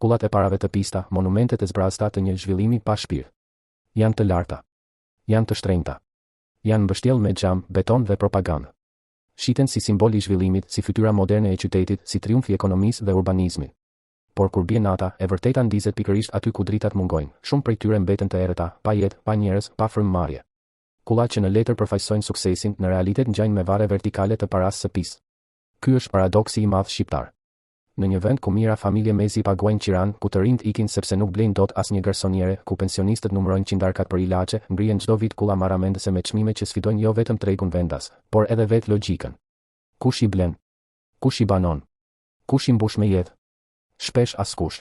kullat e parave të pista, monumentet e zbrasta të një zhvillimi pa shpirt. Janë të larta. Janë të shtrenjta. Janë mbështjell me xham, beton dhe propagandë. Shiten si simbol i zhvillimit, si fytyra moderne e qytetit, si triumfi i ekonomisë dhe urbanizmit. Por kur bie nata, e vërteta ndizet pikërisht aty ku dritat mungojnë. Shumë prej tyre mbeten të errëta, pa jetë, pa njerëz, pa frymëmarrje. Kullat që në letër përfaqësojnë suksesin, në realitet ngjajnë me varre vertikale të parasë së pisë. Ky është paradoksi i madh shqiptar. Në një vend ku mira familje mezi paguajnë qiran, ku të rinjt ikin sepse nuk blejnë dot asnjë garsoniere, ku pensionistët numërojnë qindarkat për ilaçe, ngrihen çdo vit kulla marramendëse me çmime që sfidojnë jo vetëm tregun vendas, por edhe vetë logjikën. Kush i blen? Kush i banon? Kush i mbush me jetë? Shpesh askush.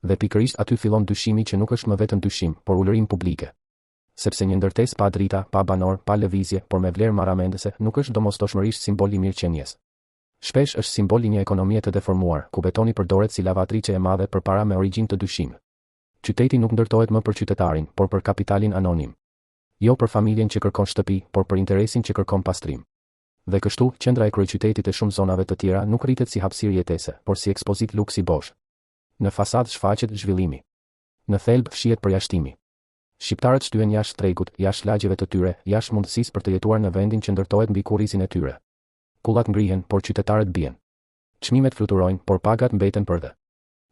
Dhe pikërisht aty fillon dyshimi që nuk është më vetëm dyshim, por ulërim publike. Sepse një ndërtesë pa drita, pa banor, pa lëvizje, por me vlerë marramendëse, nuk është domosdoshmërisht simbol i mirëqenies. Shpesh është simbol i një ekonomie të deformuar, ku betoni përdoret si lavatriçe e madhe përpara me origjinë të dyshimit. Qyteti nuk ndërtohet më për qytetarin, por për kapitalin anonim. Jo për familjen që kërkon shtëpi, por për interesin që kërkon pastrim. Dhe kështu, qendra e kryeqytetit e shumë zonave të tjera nuk rritet si hapësirë jetese, por si ekspozit luksi bosh. Në fasadë shfaqet zhvillimi. Në thelb fshihet përjashtimi. Shqiptarët shtyen jashtë tregut, jashtë lagjeve të tyre, jashtë mundësisë për të jetuar në vendin që ndërtohet mbi kurrizin e tyre. Kullat ngrihen, por qytetarët bien. Çmimet fluturojnë, por pagat mbeten për dhe.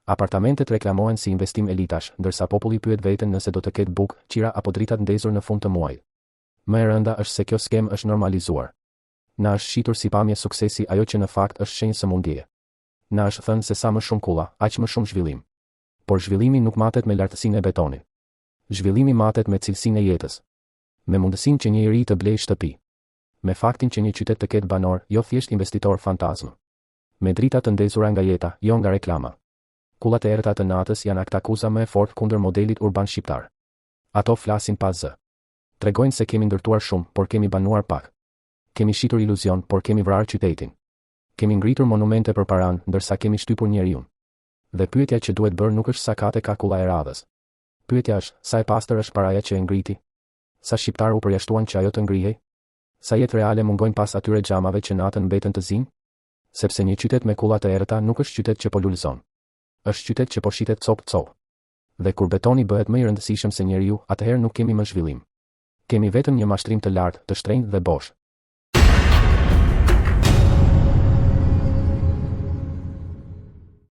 Apartamentet reklamohen si investim elitash, ndërsa populli pyet veten nëse do të ketë bukë, qira apo dritat ndezur në fund të muajit. Më e rënda është se kjo skem është normalizuar. Na është shitur si pamje suksesi ajo që në fakt është shenjë sëmundjeje. Na është thënë se sa më shumë kulla, aq më shumë zhvillim. Por zhvillimi nuk matet me lartësinë e betonit. Zhvillimi matet me cilësinë e jetës. Me mundësinë që njëri të blejë shtëpi. Me faktin që një qytet të ketë banor, jo thjesht investitor fantazmë. Me drita të ndezura nga jeta, jo nga reklama. Kullat e errëta të natës janë aktakuza më e fortë kundër modelit urban shqiptar. Ato flasin pa zë. Tregojnë se kemi ndërtuar shumë, por kemi banuar pak. Kemi shitur iluzion, por kemi vrarë qytetin. Kemi ngritur monumente për paran, ndërsa kemi shtypur njeriun. Dhe pyetja që duhet bërë nuk është sa kate ka kulla e radhës. Pyetja është, sa e pastër është paraja që e ngriti? Sa shqiptar u përjashtuan që ajo të ngrihej? Sa jetë reale mungojnë pas atyre xhamave që natën mbeten të zinë? Sepse një qytet me kulla të errëta nuk është qytet që po lulëzon. Është qytet që po shitet cop. Dhe kur betoni bëhet më i rëndësishëm se njeriu, atëherë nuk kemi më zhvillim. Kemi vetëm një mashtrim të lartë, të shtrenjtë dhe bosh.